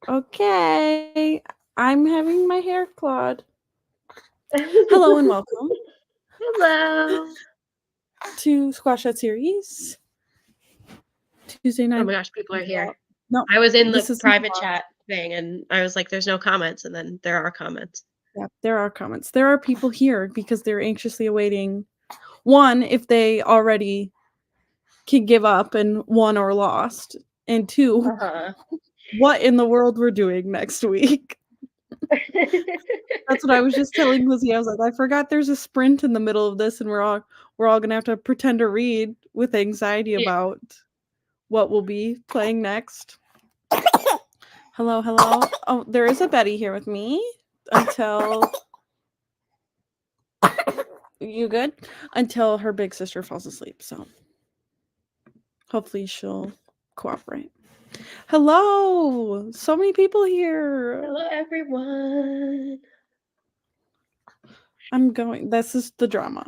Okay. I'm having my hair clawed. Hello and welcome Hello. to Squash That Series. Tuesday night. Oh my gosh, people are here. No, I was in this the is private chat thing and I was like, there's no comments, and then there are comments. Yeah, there are comments. There are people here because they're anxiously awaiting one, if they already can give up and won or lost, and two, Uh-huh. what in the world we're doing next week. That's what I was just telling Lizzie. I was like, I forgot there's a sprint in the middle of this, and we're all gonna have to pretend to read with anxiety Yeah. about what we'll be playing next. Hello, hello. Oh, there is a Betty here with me until you good? Until her big sister falls asleep. So hopefully she'll cooperate. Hello, so many people here. Hello, everyone. I'm going. This is the drama.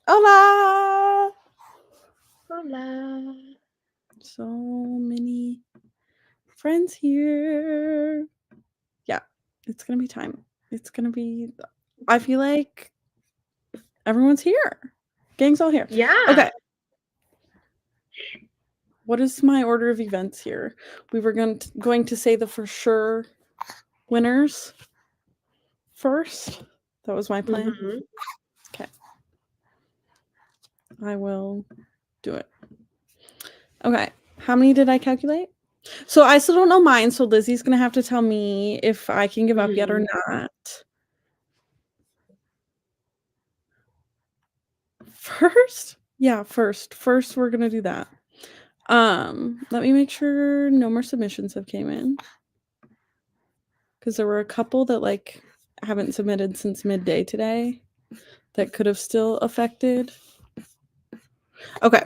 Hola. Hola. So many friends here. Yeah, it's gonna be time. It's gonna be. I feel like everyone's here. Gang's all here. Yeah. Okay. What is my order of events here? We were going to say the for sure winners first. That was my plan. Mm-hmm. Okay. I will do it. Okay. How many did I calculate? So I still don't know mine, so Lizzie's gonna have to tell me if I can give up yet or not. First? Yeah, first. First we're gonna do that. Let me make sure no more submissions have came in. Because there were a couple that like haven't submitted since midday today that could have still affected. Okay.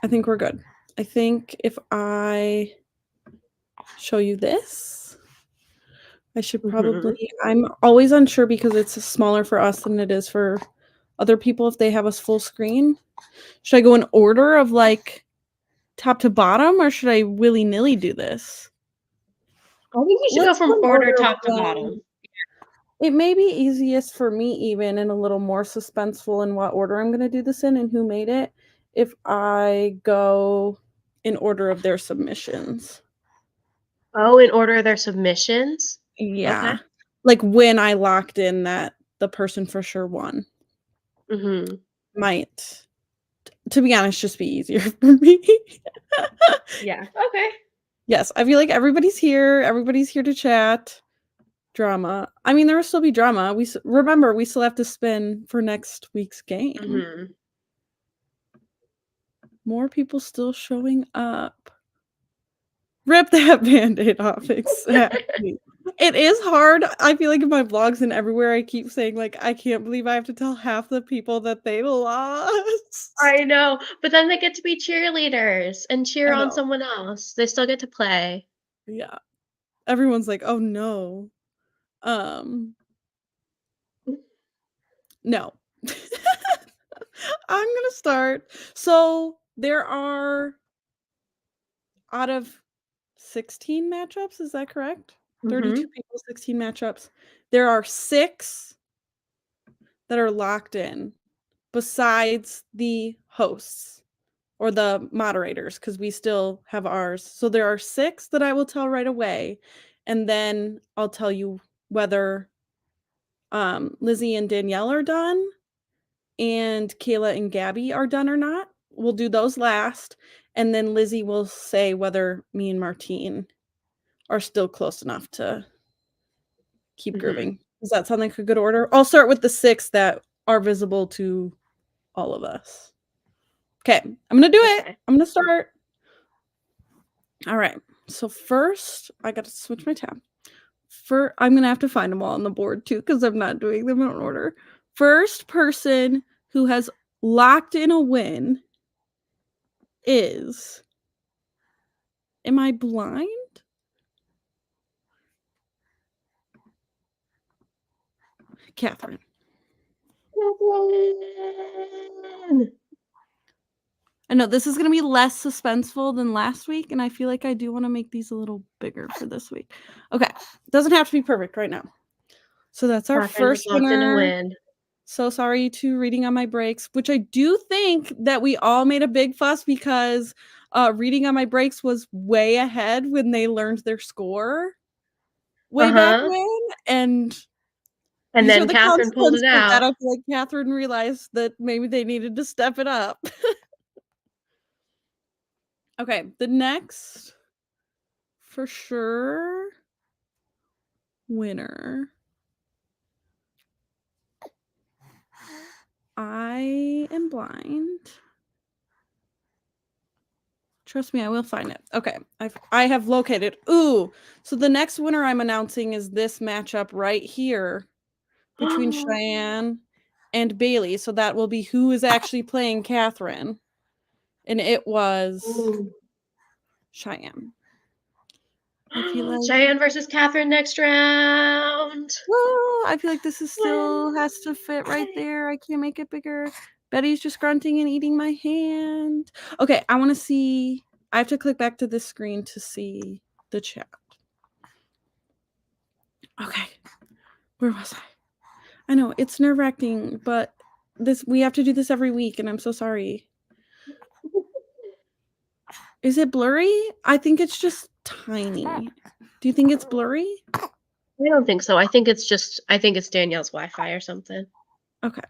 I think we're good. I think if I show you this, I should probably I'm always unsure because it's smaller for us than it is for other people if they have a full screen. Should I go in order of like top to bottom or should I willy-nilly do this? I think you should go Let's go from in order order of top to when bottom. it may be easiest for me even and a little more suspenseful in what order I'm going to do this in and who made it if I go in order of their submissions. Oh, in order of their submissions? Yeah. Okay. Like when I locked in that the person for sure won. Mm-hmm. Might, to be honest, just be easier for me. Yeah. Okay. Yes, I feel like everybody's here. Everybody's here to chat. Drama. I mean, there will still be drama. Remember, we still have to spin for next week's game. Mm-hmm. More people still showing up. Rip that Band-Aid off, exactly. It is hard. I feel like in my vlogs and everywhere I keep saying, like, I can't believe I have to tell half the people that they lost. I know, but then they get to be cheerleaders and cheer I on know. someone else. They still get to play. Yeah. Everyone's like, "Oh, no." Um, no. I'm gonna start. So, there are out of 16 matchups, is that correct? 32 Mhm. people, 16 matchups. There are 6 that are locked in besides the hosts or the moderators because we still have ours. So there are 6 that I will tell right away, and then I'll tell you whether Lizzie and Danielle are done and Kayla and Gabby are done or not. We'll do those last, and then Lizzie will say whether me and Martine are still close enough to keep Mhm. grooving. Does that sound like a good order? I'll start with the 6 that are visible to all of us. Okay, I'm gonna do it. Okay. I'm gonna start. All right. So first, I got to switch my tab. I'm gonna have to find them all on the board too because I'm not doing them in order. First person who has locked in a win is. Am I blind? Catherine. Catherine! I know this is going to be less suspenseful than last week, and I feel like I do want to make these a little bigger for this week. Okay, doesn't have to be perfect right now. So that's our Catherine has first locked in a winner. win. So sorry to Reading on My Breaks, which I do think that we all made a big fuss because Reading on My Breaks was way ahead when they learned their score way back when, and And these are then the Catherine pulled consequences it of that. out. I feel like Catherine realized that maybe they needed to step it up. Okay, the next for sure winner. I am blind. Trust me, I will find it. Okay, I have located. Ooh, so the next winner I'm announcing is this matchup right here between Cheyenne and Bailey. So that will be who is actually playing Catherine. And it was Ooh. Cheyenne. I feel like Cheyenne versus Catherine next round. well, I feel like this is still has to fit right there. I can't make it bigger. Betty's just grunting and eating my hand. Okay, I want to see. I have to click back to this screen to see the chat. Okay, where was I? I know it's nerve-wracking, but we have to do this every week, and I'm so sorry. Is it blurry? I think it's just tiny. Do you think it's blurry? I don't think so. I think it's Danielle's Wi-Fi or something. Okay.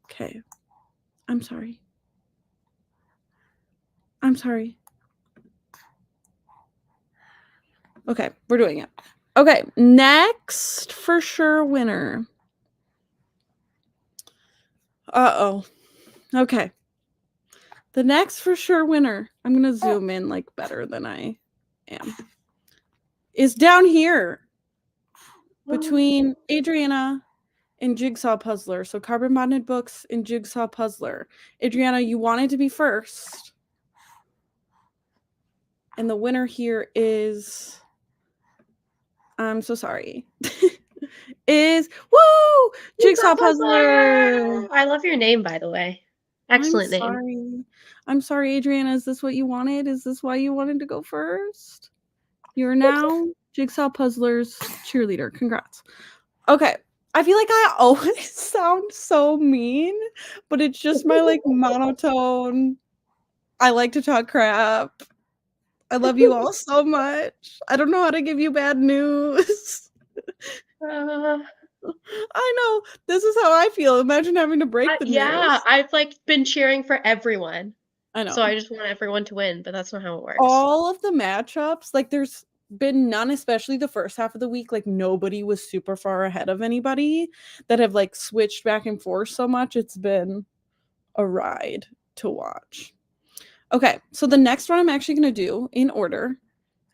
Okay. I'm sorry. I'm sorry. Okay, we're doing it. Okay, next for sure winner. Uh-oh. Okay. The next for sure winner, I'm going to zoom in like better than I am, is down here between Adriana and Jigsaw Puzzler. So Carbon Bonded Books and Jigsaw Puzzler. Adriana, you wanted to be first. And the winner here is, I'm so sorry, is, woo, Jigsaw Puzzler. I love your name, by the way. Excellent name. I'm sorry, Adriana. Is this what you wanted? Is this why you wanted to go first? You're now Jigsaw Puzzler's cheerleader. Congrats. Okay. I feel like I always sound so mean, but it's just my like monotone. I like to talk crap. I love you all so much. I don't know how to give you bad news. I know. This is how I feel. Imagine having to break the news. I've like been cheering for everyone. I know. So I just want everyone to win, but that's not how it works. All of the matchups, like there's been none, especially the first half of the week, like nobody was super far ahead of anybody that have like switched back and forth so much. It's been a ride to watch. Okay, so the next one I'm actually going to do in order,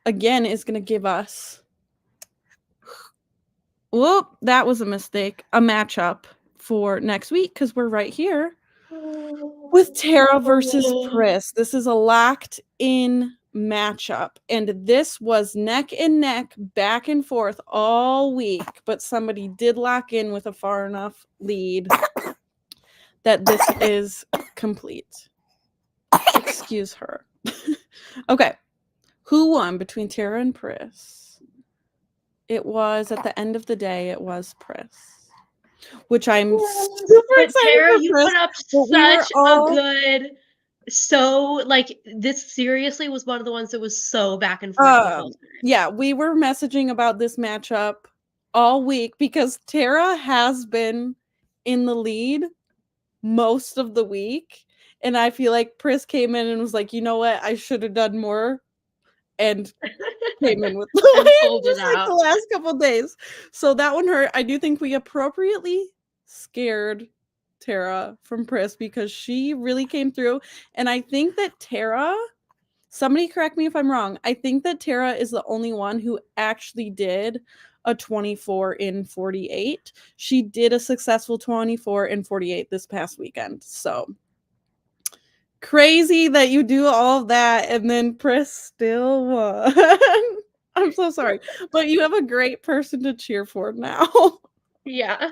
again, is going to give us, whoop, that was a mistake, a matchup for next week because we're right here with Tara versus Pris. This is a locked in matchup, and this was neck and neck, back and forth all week, but somebody did lock in with a far enough lead that this is complete. Excuse her. Okay, who won between Tara and Pris? It was, at the end of the day, it was Pris, which I'm super excited Tara, for you Pris. put up such a good, so like this seriously was one of the ones that was so back and forth the whole time. Yeah, we were messaging about this matchup all week because Tara has been in the lead most of the week, and I feel like Pris came in and was like, you know what, I should have done more, and came in with the win just like the last couple days. So that one hurt. I do think we appropriately scared Tara from Pris because she really came through, and I think that Tara, somebody correct me if I'm wrong, I think that Tara is the only one who actually did a 24 in 48. She did a successful 24 in 48 this past weekend. So crazy that you do all of that and then Pris still won. I'm so sorry. But you have a great person to cheer for now. Yeah.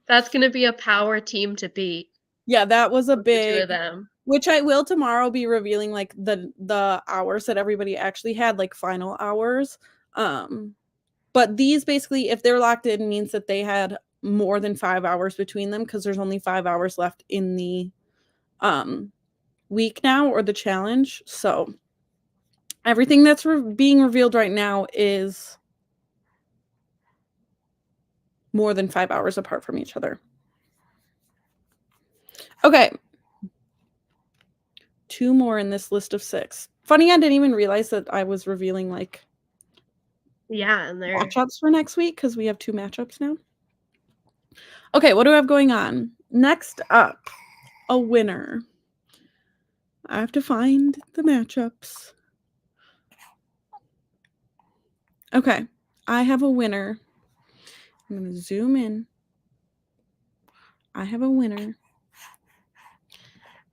That's going to be a power team to beat. Yeah, that was a The two big of them. Which I will tomorrow be revealing, like, the hours that everybody actually had, like, final hours. But these basically, if they're locked in, means that they had more than 5 hours between them because there's only 5 hours left in the, week now, or the challenge. So everything that's being revealed right now is more than 5 hours apart from each other. Okay. 2 more in this list of 6. Funny, I didn't even realize that I was revealing, like, and they're matchups for next week because we have 2 matchups now. Okay, what do I have going on? Next up, a winner. I have to find the matchups. Okay, I have a winner. I'm going to zoom in. I have a winner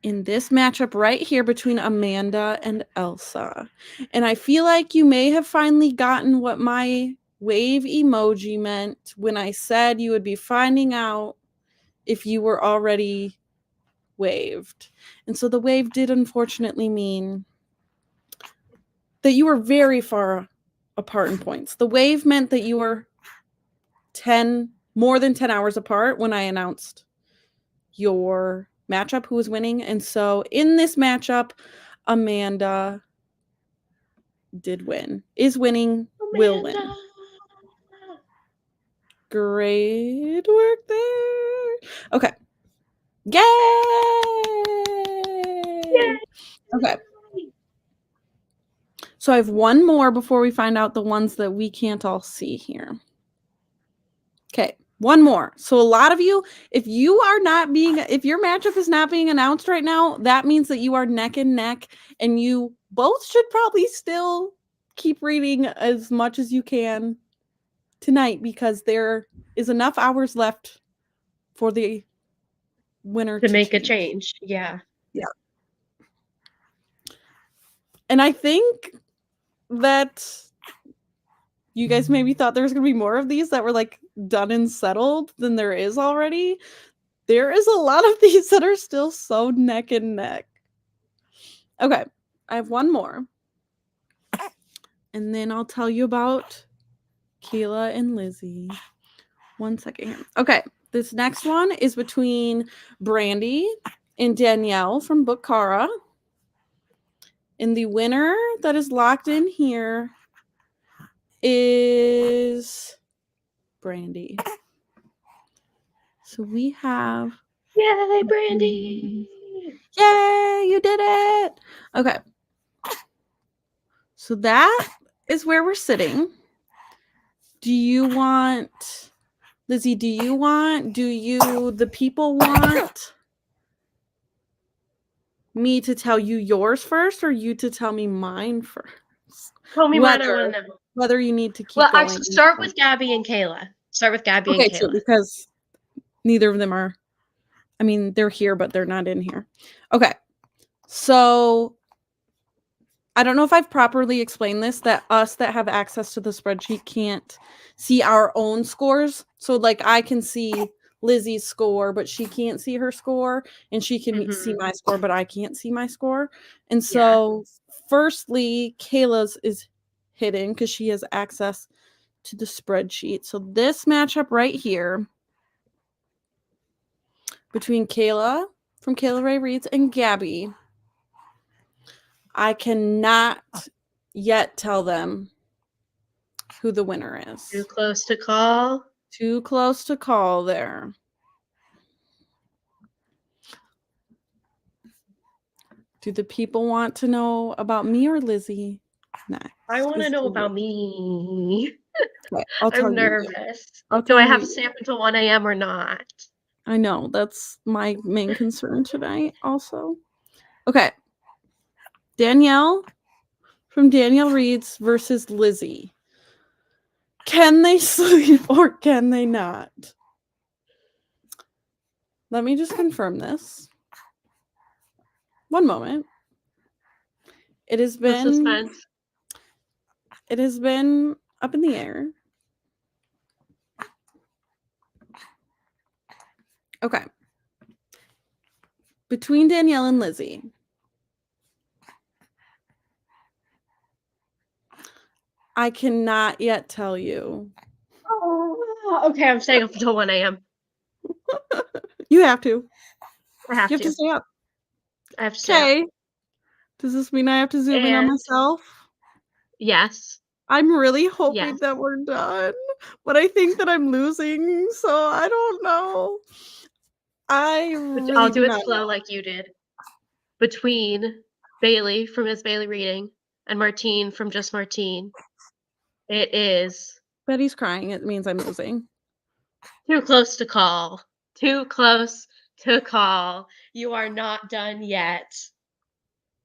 in this matchup right here between Amanda and Elsa. And I feel like you may have finally gotten what my wave emoji meant when I said you would be finding out if you were already waved. And so the wave did unfortunately mean that you were very far apart in points. The wave meant that you were more than 10 hours apart when I announced your matchup, who was winning. And so in this matchup, Amanda did win, is winning, will win. Great work there. Okay. Yay! Okay. So I have one more before we find out the ones that we can't all see here. Okay, one more. So a lot of you, if your matchup is not being announced right now, that means that you are neck and neck, and you both should probably still keep reading as much as you can tonight because there is enough hours left for the winner to make change. a change. Yeah. And I think that you guys maybe thought there was going to be more of these that were like done and settled than there is already. There is a lot of these that are still so neck and neck. Okay, I have one more. And then I'll tell you about Kayla and Lizzie. 1 second here. Okay, this next one is between Brandy and Danielle from Bukhara. And the winner that is locked in here is Brandy. So we have... Yay, Brandy! Yay, you did it! Okay. So that is where we're sitting. Lizzie, do the people want me to tell you yours first or you to tell me mine first? Tell me mine, I want to know. Whether you need to keep going. Actually, start with Gabby and Kayla. Okay, true, because neither of them are, I mean, they're here, but they're not in here. Okay, so I don't know if I've properly explained this, that us that have access to the spreadsheet can't see our own scores. So, like, I can see Lizzie's score, but she can't see her score, and she can see my score, but I can't see my score. And so, firstly, Kayla's is hidden because she has access to the spreadsheet. So this matchup right here between Kayla from Kayla Ray Reads and Gabby, I cannot yet tell them who the winner is. Too close to call? Too close to call there. Do the people want to know about me or Lizzie next? I want to know about me. Okay, I'm nervous. Do I have to stay up until 1 a.m. or not? I know. That's my main concern tonight also. Okay. Danielle from Danielle Reads versus Lizzie. Can they sleep or can they not? Let me just confirm this. One moment. It has been up in the air. Okay. between Danielle and Lizzie. I cannot yet tell you. Oh, okay, I'm staying up until 1 a.m. You have to. I have You have to to. stay up. I have to stay up. Okay. Does this mean I have to zoom in on And myself? yes. I'm really hoping Yes. that we're done, but I think that I'm losing, so I don't know. I really I'll do do it not slow know. like you did. Between Bailey from Miss Bailey Reading and Martine from Just Martine, it is Betty's crying. It means I'm losing. too close to call. Too close to call. You are not done yet.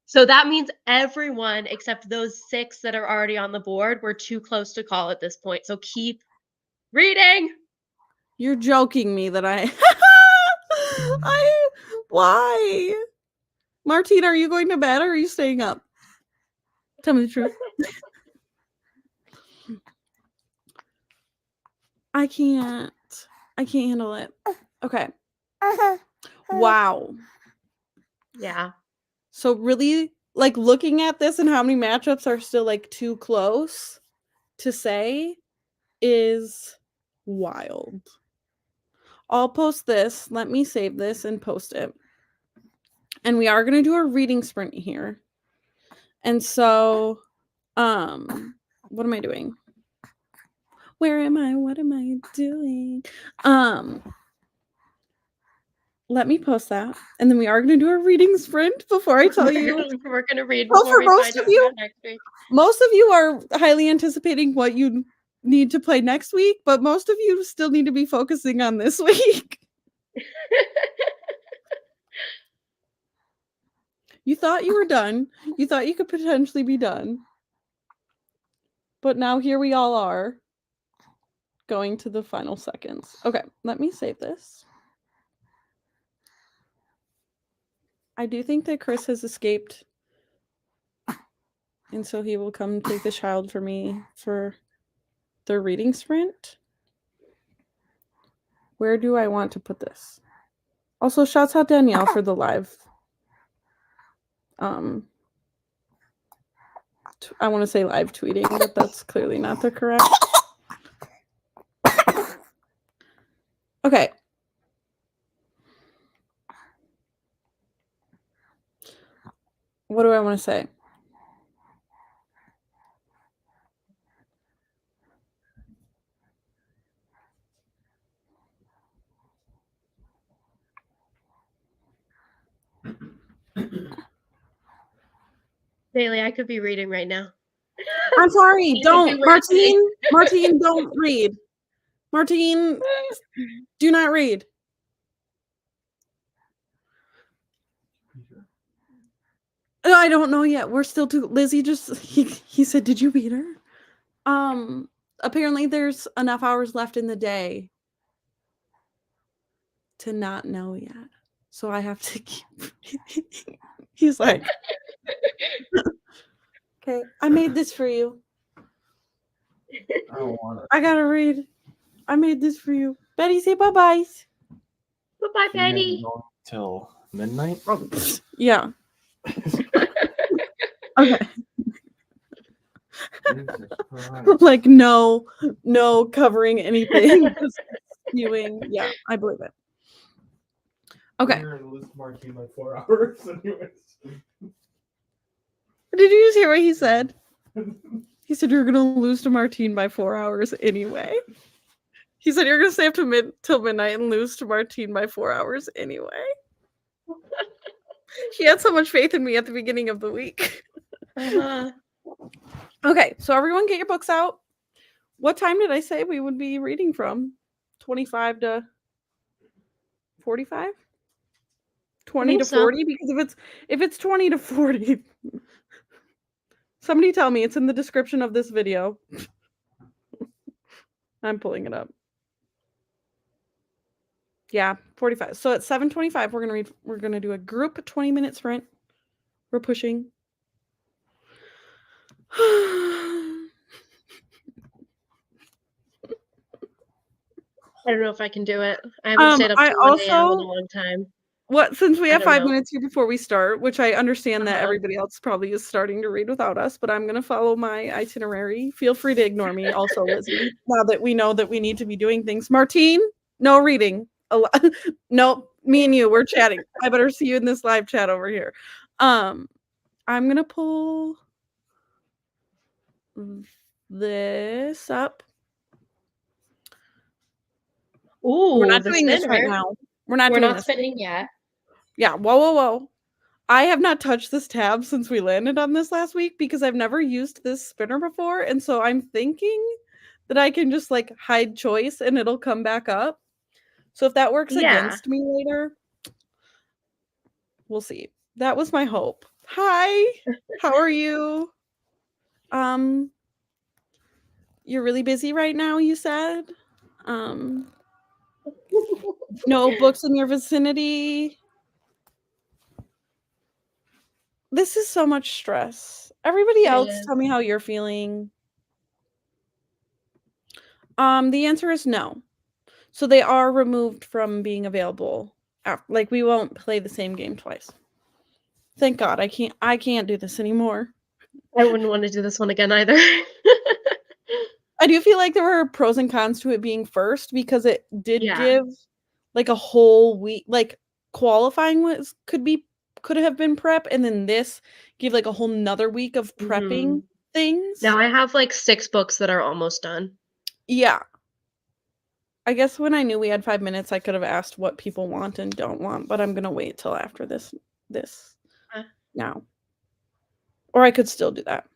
So that means everyone except those 6 that are already on the board were too close to call at this point. So keep reading. You're joking me that I why? Martine, are you going to bed or are you staying up? Tell me the truth. I can't handle it. Okay. Wow. Yeah. So really, like, looking at this and how many matchups are still like too close to say is wild. I'll post this. Let me save this and post it. And we are going to do a reading sprint here. And so, what am I doing? Where am I? What am I doing? Let me post that. And then we are going to do a reading sprint before I tell you. We're going to read Well, before for we most find of out you, about next week. most of you are highly anticipating what you need to play next week, but most of you still need to be focusing on this week. You thought you were done. You thought you could potentially be done. But now here we all are going to the final seconds. Okay, let me save this. I do think that Chris has escaped. And so he will come take the child for me for the reading sprint. Where do I want to put this? Also, shouts out Danielle for the live. I want to say live tweeting, but that's clearly not the correct. Okay. What do I want to say? Bailey, I could be reading right now. I'm sorry. You could be Don't. resting. Martine, don't read. Martine, do not read. I don't know yet. We're still too. Lizzie just he said, "Did you beat her?" Apparently there's enough hours left in the day to not know yet. So I have to keep reading. He's like, "Okay, I made this for you." I don't want it. I gotta read. I made this for you. Betty, say bye-bye. Bye-bye, So you're gonna Betty. be going till midnight? Yeah. Okay. Jesus Christ. Like no covering anything. Just spewing. Yeah, I believe it. Okay. We're gonna lose Marquis by 4 hours anyways. Did you just hear what he said? He said you're gonna lose to Martine by 4 hours anyway. He said you're gonna stay up to till midnight and lose to Martine by 4 hours anyway. He had so much faith in me at the beginning of the week. Okay, so everyone get your books out. What time did I say we would be reading from? 25 to 45? 20 to 40? Because if it's 20 to 40, somebody tell me. It's in the description of this video. I'm pulling it up. Yeah, 45. So at 7:25, we're gonna do a group 20-minute sprint. We're pushing. I don't know if I can do it. I haven't stayed up I till 1 a.m. in a also long time. What, since we I have don't 5 know. minutes here before we start, which I understand that Uh-huh. everybody else probably is starting to read without us, but I'm gonna follow my itinerary. Feel free to ignore me also, Lizzie, now that we know that we need to be doing things. Martine, no reading. Nope, me and you, we're chatting. I better see you in this live chat over here. I'm gonna pull this up. We're Ooh, not the doing this right spinner. now. We're not We're doing not this. spinning yet. Yeah, whoa. I have not touched this tab since we landed on this last week because I've never used this spinner before, and so I'm thinking that I can just, like, hide choice and it'll come back up. So if that works Yeah. against me later, we'll see. That was my hope. Hi, how are you? Um, you're really busy right now, you said? Um, no books in your vicinity? This is so much stress. Everybody It else, is. tell me how you're feeling. The answer is no. So they are removed from being available. Like, we won't play the same game twice. Thank God. I can't do this anymore. I wouldn't want to do this one again either. I do feel like there were pros and cons to it being first because it did Yeah. give like a whole week, like qualifying could have been prep, and then this gave like a whole nother week of prepping Mhm. things. Now I have like 6 books that are almost done. Yeah. I guess when I knew we had 5 minutes, I could have asked what people want and don't want, but I'm gonna wait till after this Uh, now. Or I could still do that.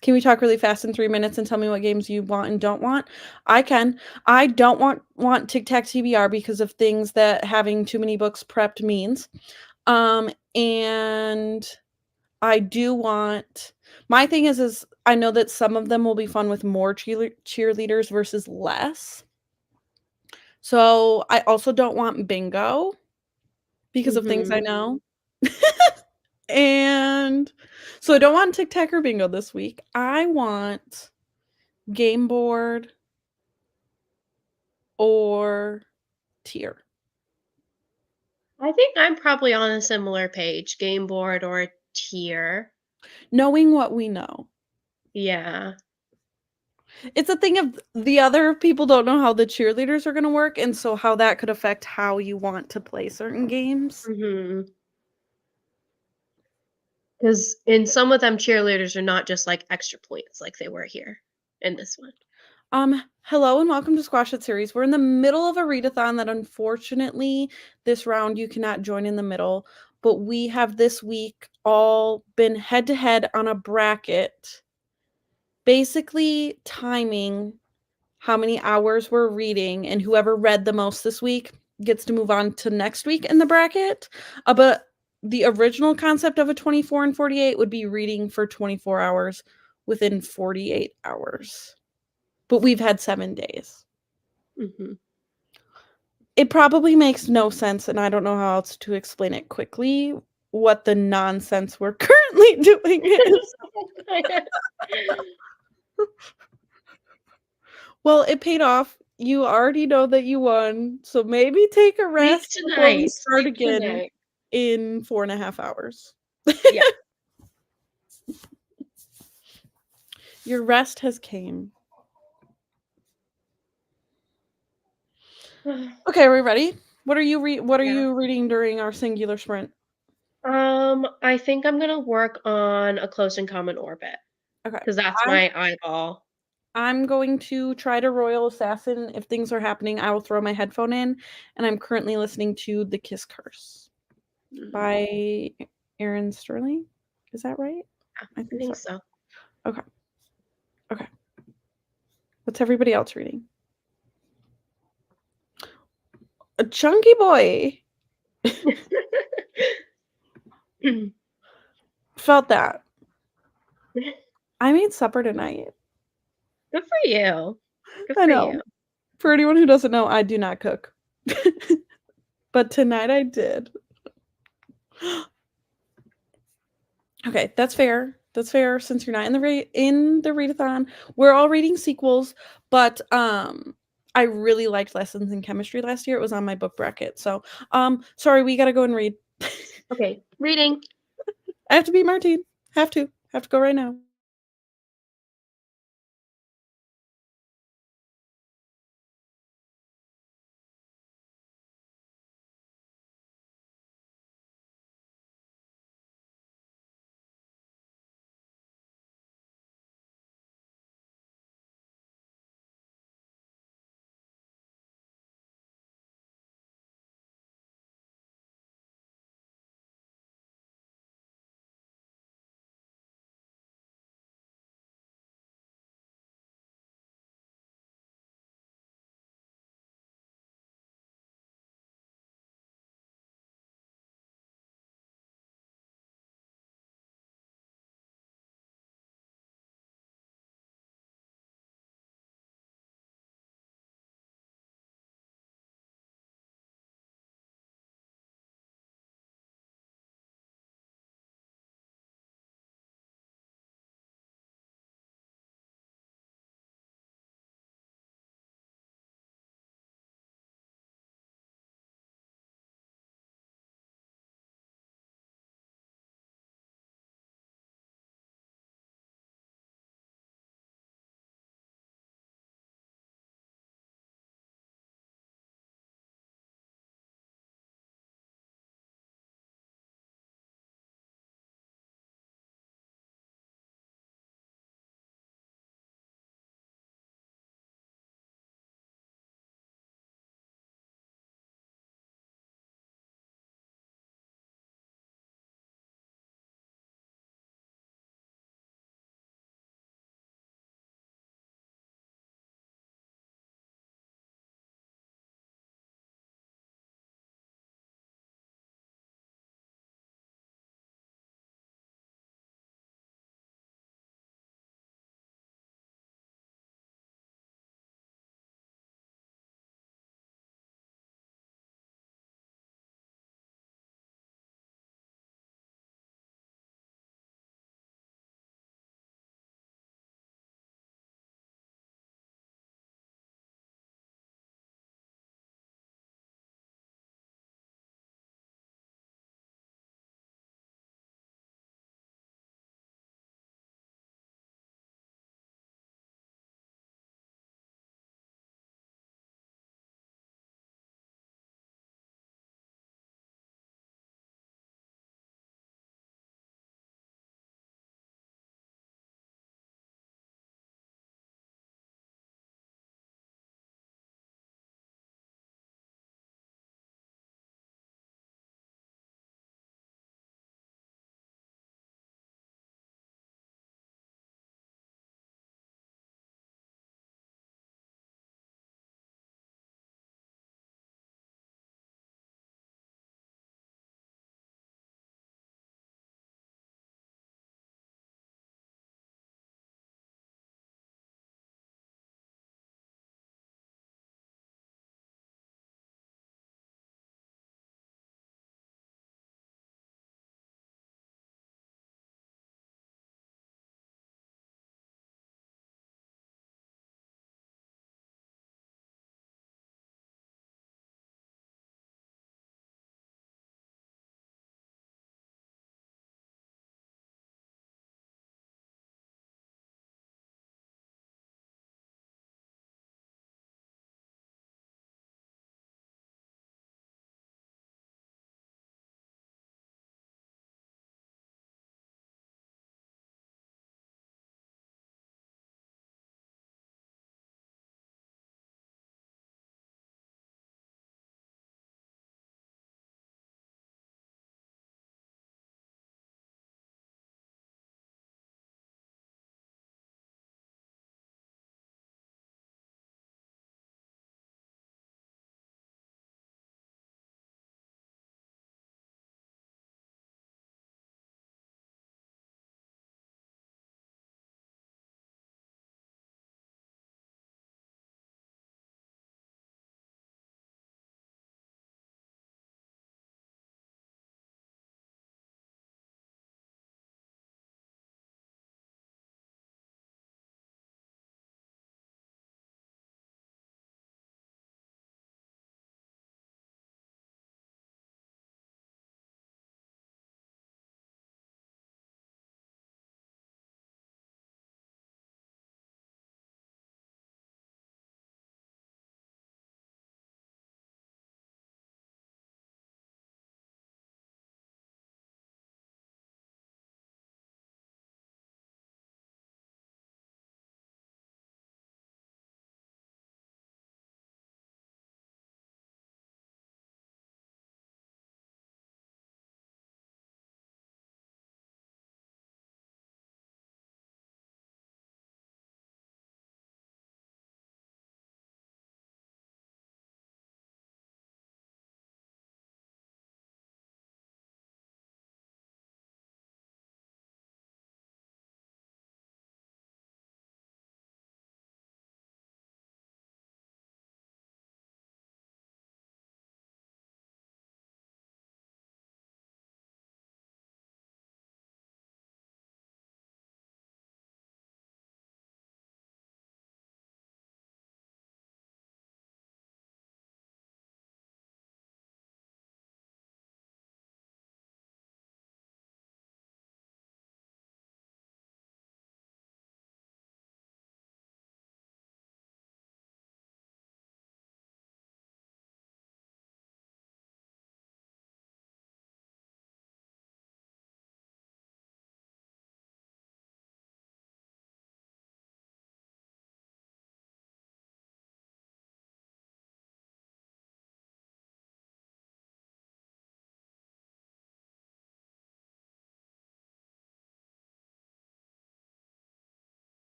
Can we talk really fast in 3 minutes and tell me what games you want and don't want? I can. I don't want Tic Tac TBR because of things that having too many books prepped means. And I do want, my thing is I know that some of them will be fun with more cheerleaders versus less. So I also don't want bingo because of things I mhm. know. And so I don't want Tic Tac or bingo this week. I want game board or tier. I think I'm probably on a similar page, game board or tier. Knowing what we know. Yeah. It's a thing of the other people don't know how the cheerleaders are gonna work, and so how that could affect how you want to play certain games. Mhm. Because in some of them, cheerleaders are not just like extra points like they were here in this one. Hello and welcome to Squash It Series. We're in the middle of a readathon that unfortunately this round you cannot join in the middle, but we have this week all been head to head on a bracket, basically timing how many hours we're reading, and whoever read the most this week gets to move on to next week in the bracket. But the original concept of a 24 and 48 would be reading for 24 hours within 48 hours. But we've had 7 days. Mhm. It probably makes no sense, and I don't know how else to explain it quickly, what the nonsense we're currently doing is. Well, it paid off. You already know that you won, so maybe take a Sleep rest before we tonight. start Sleep again tonight. in 4.5 hours. Yeah. Your rest has came. Okay, are we ready? What are you Yeah. reading during our singular sprint? I think I'm gonna work on A Close and Common Orbit Okay. because that's my eyeball. I'm going to try to Royal Assassin. If things are happening, I will throw my headphone in, and I'm currently listening to The Kiss Curse Mhm. by Aaron Sterling. Is that right? Yeah, I I think so. think so. Okay. Okay. What's everybody else reading? A chunky boy. Felt that. I made supper tonight. Good for you. Good I for know. you. For anyone who doesn't know, I do not cook. But tonight I did. Okay, that's fair. That's fair since you're not in the readathon. We're all reading sequels, but I really liked lessons in chemistry last year. It was on my book bracket. So, sorry, we gotta go and read. Okay, reading. I have to beat Martine. Have to go right now.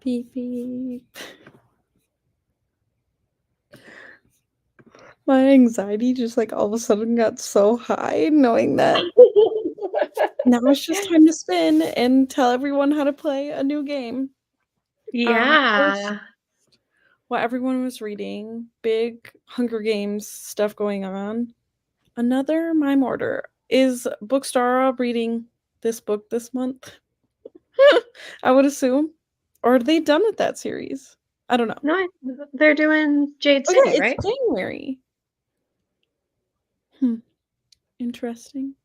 Beep beep. My anxiety just like all of a sudden got so high knowing that now it's just time to spin and tell everyone how to play a new game. First, Yeah. what everyone was reading, big Hunger Games stuff going on. Another mime order. Is Bookstara reading this book this month? I would assume. Or are they done with that series? I don't know. No, they're doing Jade Oh yeah, City, it's right? January. Interesting.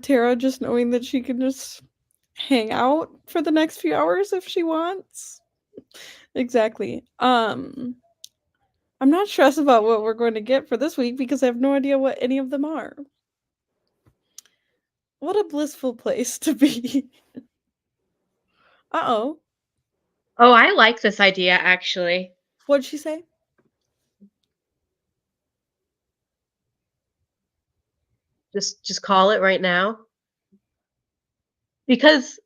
Tara just knowing that she can just hang out for the next few hours if she wants. Exactly. I'm not stressed about what we're going to get for this week because I have no idea what any of them are. What a blissful place to be. Uh-oh. Oh, I like this idea actually. What'd she say? Just call it right now. Because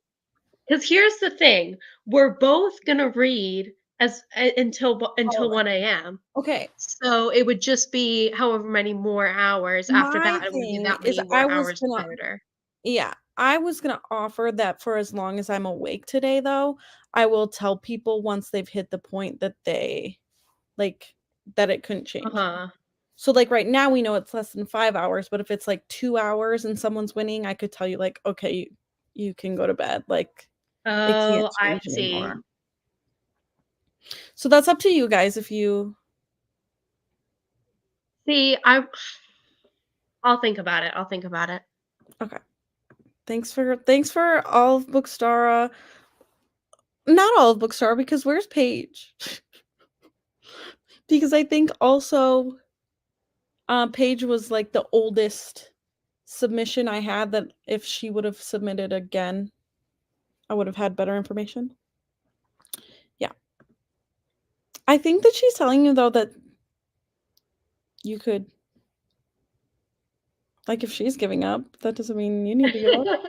here's the thing. We're both going to read until 1 a.m. Okay. So it would just be however many more hours after My that. It would be thing that is many more hours gonna later. yeah, I was gonna offer that for as long as I'm awake today though. I will tell people once they've hit the point that they like that it couldn't change. Uh-huh. So like right now we know it's less than 5 hours, but if it's like 2 hours and someone's winning, I could tell you like, okay, you can go to bed. Like it can't Oh, I change see. anymore. So that's up to you guys if you See, I'll think about it. I'll think about it. okay. Thanks for all of Bookstara. Not all of Bookstara because where's Paige? Because I think also Paige was like the oldest submission I had that if she would have submitted again, I would have had better information. Yeah. I think that she's telling you though that you could like if she's giving up, that doesn't mean you need to give up.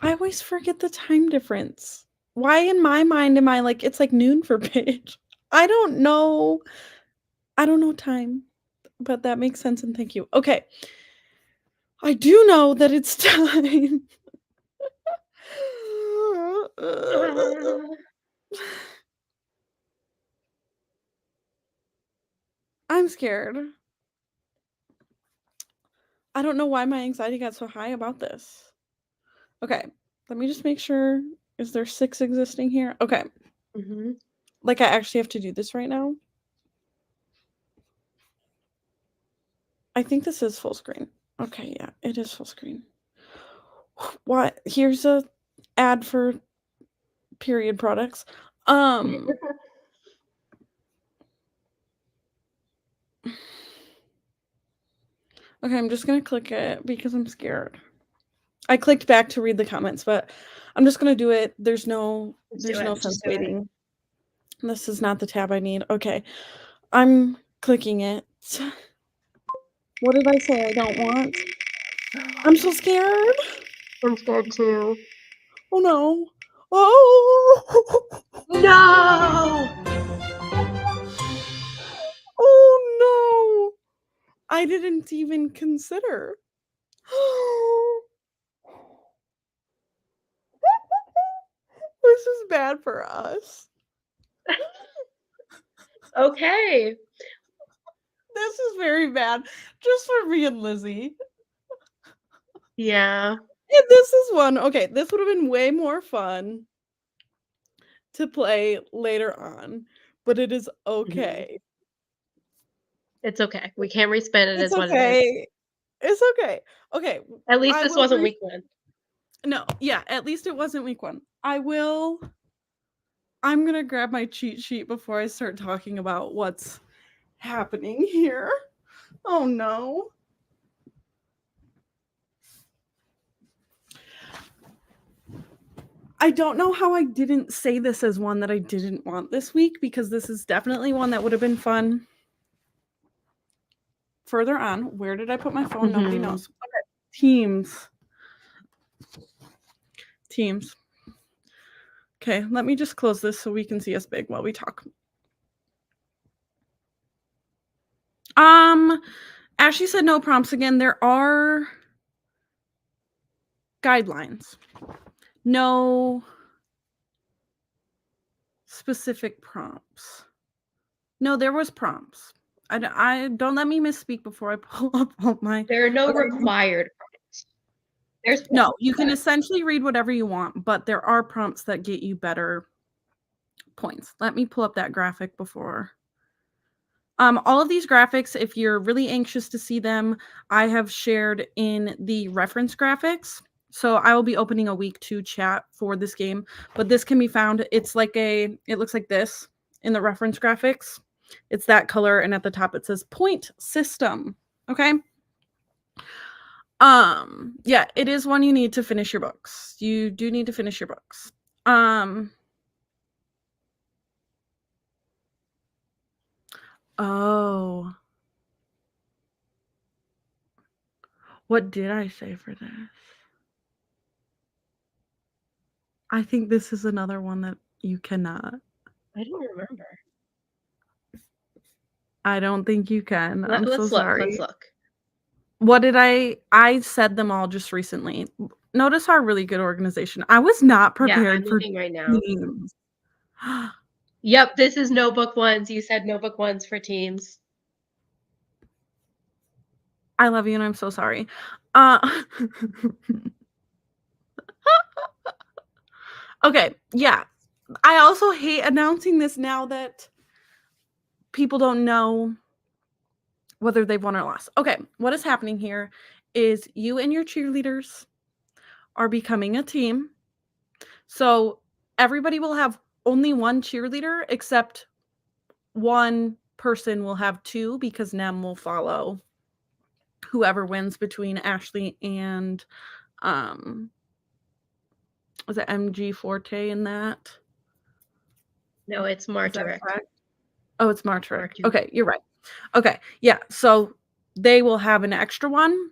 I always forget the time difference. Why in my mind am I like it's like noon for Paige? I don't know. I don't know time, but that makes sense and thank you. Okay. I do know that it's time. I'm scared. I don't know why my anxiety got so high about this. Okay, let me just make sure. Is there 6 existing here? Okay. Mhm. Like I actually have to do this right now. I think this is full screen. Okay, yeah, it is full screen. What? Here's a ad for period products. Okay, I'm just gonna click it because I'm scared. I clicked back to read the comments, but I'm just gonna do it. There's no sense Just do it. waiting. This is not the tab I need. Okay. I'm clicking it. What did I say I don't want? I'm so scared. I'm scared too. Oh no. Oh. No! Oh no. I didn't even consider. This is bad for us. Okay. This is very bad just for me and Lizzie. Yeah. And this is one. Okay, this would have been way more fun to play later on, but it is okay. It's okay. We can't respin it It's is what it is. okay. It's okay. Okay, At least I this will wasn't week 1. No, yeah, at least it wasn't week 1. I'm gonna grab my cheat sheet before I start talking about what's happening here. Oh no. I don't know how I didn't say this as one that I didn't want this week because this is definitely one that would have been fun further on. Where did I put my phone? Nobody knows. Okay. Teams. Teams. Okay, let me just close this so we can see us big while we talk. Ashley said no prompts again. There are guidelines. No specific prompts. No, there was prompts. I don't let me misspeak before I pull up all my. There are no Okay. required prompts. There's No, prompts, you can but- essentially read whatever you want, but there are prompts that get you better points. Let me pull up that graphic before. All of these graphics, if you're really anxious to see them, I have shared in the reference graphics. So I will be opening a week 2 chat for this game, but this can be found. It's like it looks like this in the reference graphics. It's that color, and at the top it says point system. Okay. Yeah, it is one you need to finish your books. You do need to finish your books. Oh. What did I say for this? I think this is another one that you cannot. I don't remember. I don't think you can. I'm so Let's sorry. Let's look. What did I said them all just recently. Notice our really good organization. I was not Yeah, I'm prepared for looking right now. teams. Yep, this is notebook ones. You said notebook ones for teams. I love you and I'm so sorry. Okay, yeah. I also hate announcing this now that people don't know whether they've won or lost. Okay, what is happening here is you and your cheerleaders are becoming a team. So everybody will have only one cheerleader, except one person will have 2 because Nem will follow whoever wins between Ashley and was it MG Forte in that? No, it's Is that Martiric. correct? Oh, it's Martiric. Martu. Okay, you're right. Okay, yeah. So they will have an extra one.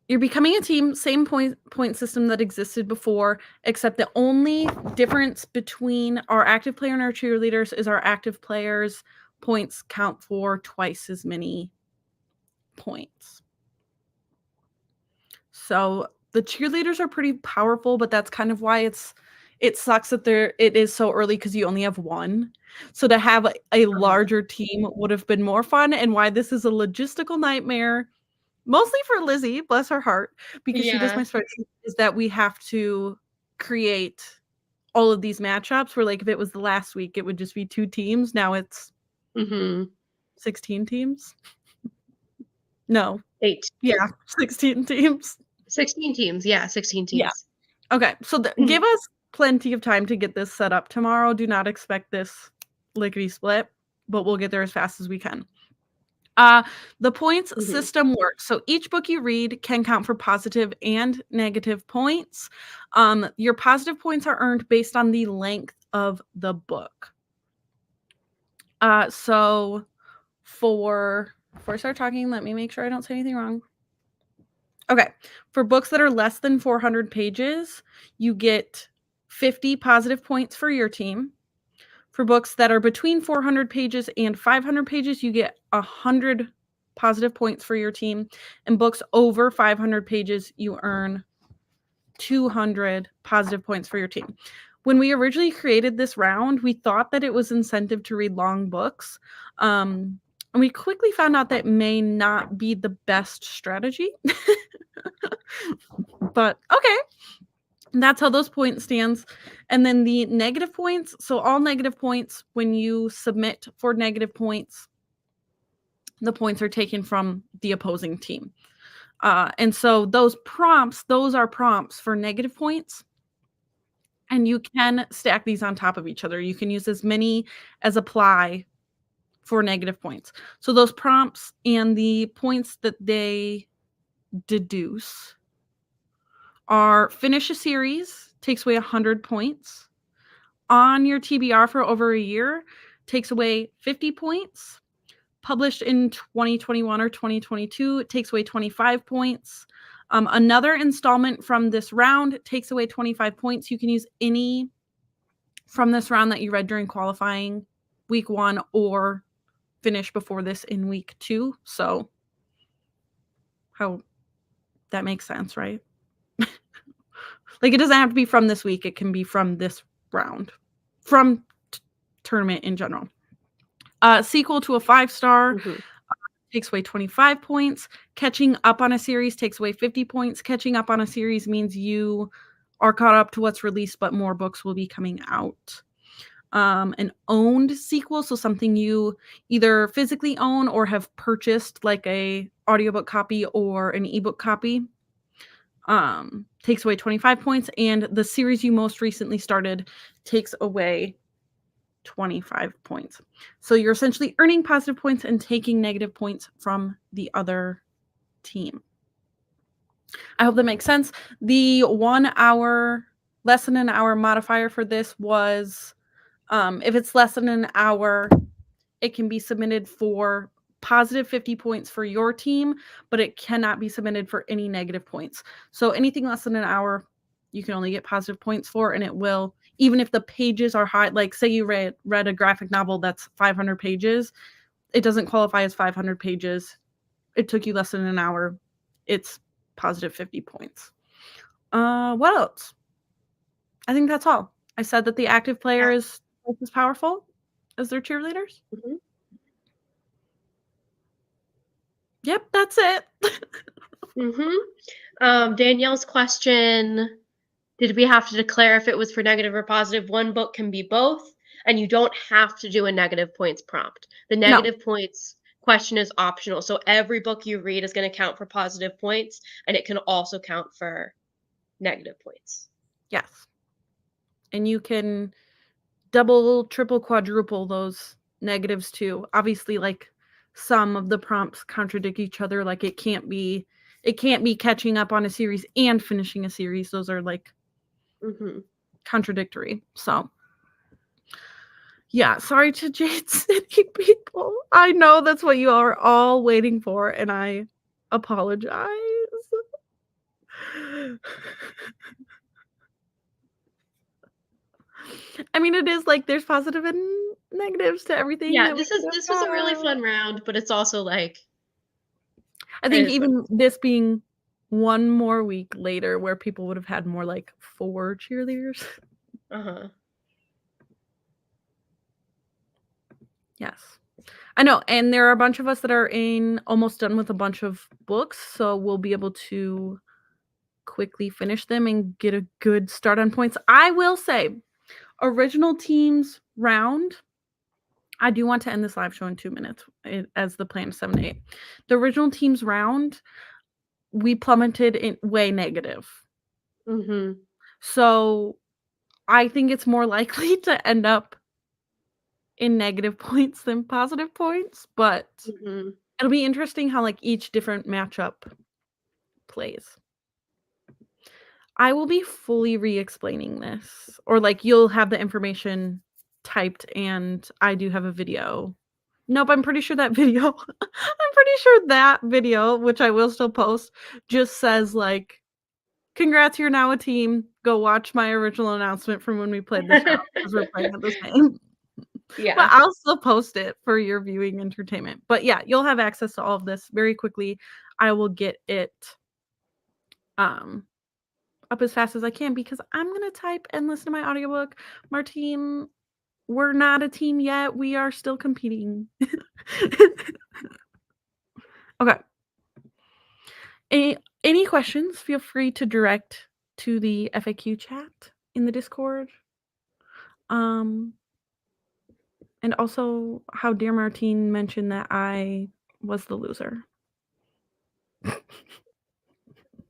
You're becoming a team, same point system that existed before, except the only difference between our active player and our cheerleaders is our active players' points count for twice as many points. So the cheerleaders are pretty powerful, but that's kind of why it sucks that it is so early because you only have one. So to have a larger team would have been more fun, and why this is a logistical nightmare. Mostly for Lizzie, bless her heart, because she does my spreadsheet, is that we have to create all of these matchups where, like, if it was the last week, it would just be 2 teams. Now it's 16 teams. No. 8. Yeah, 16 teams. 16 teams. Yeah, 16 teams. Yeah. Okay, so give us plenty of time to get this set up tomorrow. Do not expect this lickety split, but we'll get there as fast as we can. The points system works. So each book you read can count for positive and negative points. Your positive points are earned based on the length of the book. So before I start talking, let me make sure I don't say anything wrong. Okay, for books that are less than 400 pages, you get 50 positive points for your team. For books that are between 400 pages and 500 pages, you get 100 positive points for your team. And books over 500 pages, you earn 200 positive points for your team. When we originally created this round, we thought that it was incentive to read long books. And we quickly found out that may not be the best strategy. But okay. That's how those points stands. And then the negative points. So all negative points, when you submit for negative points, the points are taken from the opposing team. And so those are prompts for negative points. And you can stack these on top of each other. You can use as many as apply for negative points. So those prompts and the points that they deduce are finish a series, takes away 100 points. On your TBR for over a year, takes away 50 points. Published in 2021 or 2022, it takes away 25 points. Another installment from this round takes away 25 points. You can use any from this round that you read during qualifying week 1 or finish before this in week 2. So how that makes sense, right? Like, it doesn't have to be from this week. It can be from this round, from tournament in general. Sequel to a 5-star takes away 25 points. Catching up on a series takes away 50 points. Catching up on a series means you are caught up to what's released, but more books will be coming out. An owned sequel, so something you either physically own or have purchased, like a audiobook copy or an ebook copy, takes away 25 points, and the series you most recently started takes away 25 points. So you're essentially earning positive points and taking negative points from the other team. I hope that makes sense. The 1 hour, less than an hour modifier for this was, if it's less than an hour, it can be submitted for positive 50 points for your team, but it cannot be submitted for any negative points. So anything less than an hour, you can only get positive points for, and it will, even if the pages are high, like say you read a graphic novel that's 500 pages, it doesn't qualify as 500 pages. It took you less than an hour. It's positive 50 points. What else? I think that's all. I said that the active player is as powerful as their cheerleaders. Yep, that's it. Danielle's question, did we have to declare if it was for negative or positive? One book can be both, and you don't have to do a negative points prompt. The negative points question is optional. So every book you read is going to count for positive points, and it can also count for negative points. Yes. And you can double, triple, quadruple those negatives too. Obviously, like, some of the prompts contradict each other. Like, it can't be catching up on a series and finishing a series. Those are like contradictory. So yeah, sorry to Jade City people. I know that's what you are all waiting for, and I apologize. I mean, it is like there's positive and negatives to everything. Yeah, that this was a really fun round, but it's also like, I think even this being one more week later, where people would have had more like 4 cheerleaders. Yes, I know, and there are a bunch of us that are almost done with a bunch of books, so we'll be able to quickly finish them and get a good start on points. I will say, original teams round, I do want to end this live show in 2 minutes, as the plan is 7 to 8. The original teams round, we plummeted in way negative. So I think it's more likely to end up in negative points than positive points, but it'll be interesting how like each different matchup plays. I will be fully re-explaining this, or like you'll have the information typed and I do have a video. Nope, I'm pretty sure that video, which I will still post, just says like, congrats, you're now a team. Go watch my original announcement from when we played this round, because we're playing at the same. Yeah. But I'll still post it for your viewing entertainment. But yeah, you'll have access to all of this very quickly. I will get it up as fast as I can, because I'm going to type and listen to my audiobook. Martine, we're not a team yet. We are still competing. Okay. Any questions, feel free to direct to the FAQ chat in the Discord. And also, how dear Martine mentioned that I was the loser.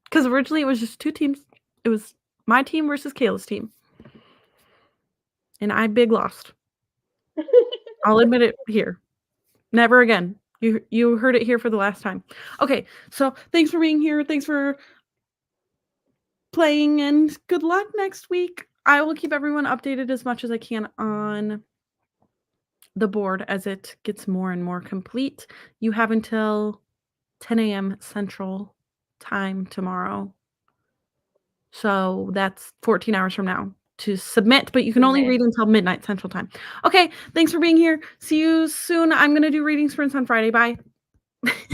Because originally it was just 2 teams. It was my team versus Kayla's team. And I big lost. I'll admit it here. Never again. You heard it here for the last time. Okay, so thanks for being here. Thanks for playing, and good luck next week. I will keep everyone updated as much as I can on the board as it gets more and more complete. You have until 10 a.m. Central time tomorrow. So that's 14 hours from now to submit, but you can only Okay. read until midnight Central Time. Okay, thanks for being here. See you soon. I'm going to do reading sprints on Friday. Bye.